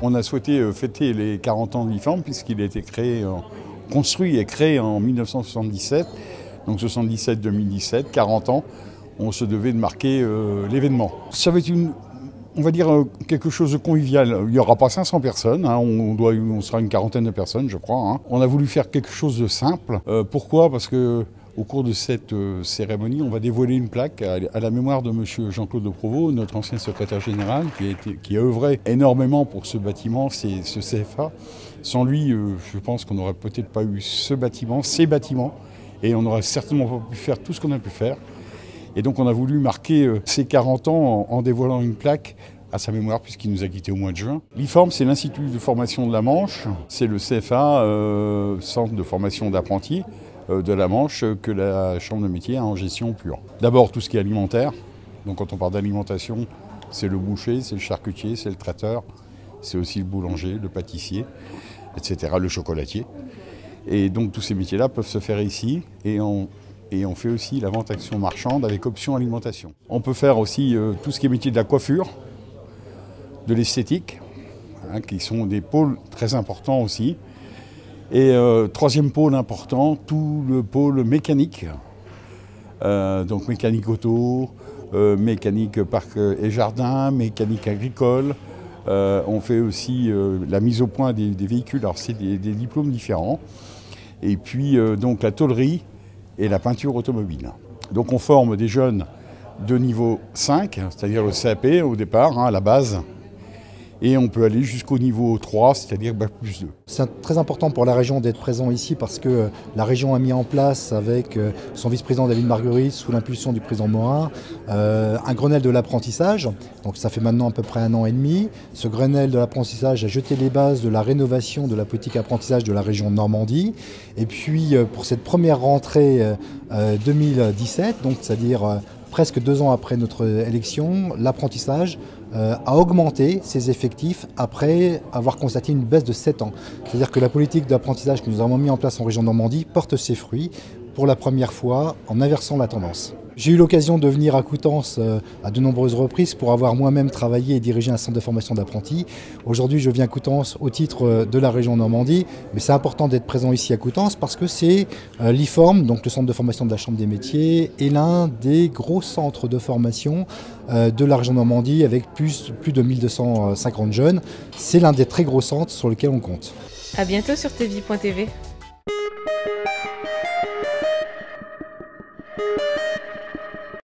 On a souhaité fêter les 40 ans de l'IFORM puisqu'il a été construit et créé en 1977. Donc 77-2017, 40 ans, on se devait de marquer l'événement. Ça va être on va dire quelque chose de convivial. Il n'y aura pas 500 personnes, hein, on sera une quarantaine de personnes je crois. Hein. On a voulu faire quelque chose de simple. Pourquoi ? Parce que au cours de cette cérémonie, on va dévoiler une plaque à la mémoire de M. Jean-Claude de Provost, notre ancien secrétaire général, qui a œuvré énormément pour ce bâtiment, ce CFA. Sans lui, je pense qu'on n'aurait peut-être pas eu ces bâtiments, et on n'aurait certainement pas pu faire tout ce qu'on a pu faire. Et donc on a voulu marquer ces 40 ans en dévoilant une plaque à sa mémoire, puisqu'il nous a quittés au mois de juin. L'IFORM, c'est l'Institut de formation de la Manche, c'est le CFA, Centre de formation d'apprentis, de la Manche que la Chambre de métier a en gestion pure. D'abord tout ce qui est alimentaire, donc quand on parle d'alimentation, c'est le boucher, c'est le charcutier, c'est le traiteur, c'est aussi le boulanger, le pâtissier, etc., le chocolatier. Et donc tous ces métiers-là peuvent se faire ici et on fait aussi la vente action marchande avec option alimentation. On peut faire aussi tout ce qui est métier de la coiffure, de l'esthétique, hein, qui sont des pôles très importants aussi. Et troisième pôle important, tout le pôle mécanique, donc mécanique auto, mécanique parc et jardin, mécanique agricole. On fait aussi la mise au point des véhicules, alors c'est des diplômes différents. Et puis donc la tôlerie et la peinture automobile. Donc on forme des jeunes de niveau 5, c'est-à-dire le CAP au départ, hein, à la base. Et on peut aller jusqu'au niveau 3, c'est-à-dire Bac+2. C'est très important pour la région d'être présent ici parce que la région a mis en place avec son vice-président David Marguerite, sous l'impulsion du président Morin, un Grenelle de l'apprentissage. Donc ça fait maintenant à peu près 1 an et demi. Ce Grenelle de l'apprentissage a jeté les bases de la rénovation de la politique apprentissage de la région de Normandie. Et puis pour cette première rentrée 2017, donc c'est-à-dire presque 2 ans après notre élection, l'apprentissage a augmenté ses effectifs après avoir constaté une baisse de 7 ans. C'est-à-dire que la politique d'apprentissage que nous avons mis en place en région Normandie porte ses fruits pour la première fois en inversant la tendance. J'ai eu l'occasion de venir à Coutances à de nombreuses reprises pour avoir moi-même travaillé et dirigé un centre de formation d'apprentis. Aujourd'hui, je viens à Coutances au titre de la région Normandie, mais c'est important d'être présent ici à Coutances parce que c'est l'IFORM, donc le centre de formation de la Chambre des métiers, est l'un des gros centres de formation de la région Normandie avec plus de 1250 jeunes. C'est l'un des très gros centres sur lesquels on compte. À bientôt sur tvi.tv.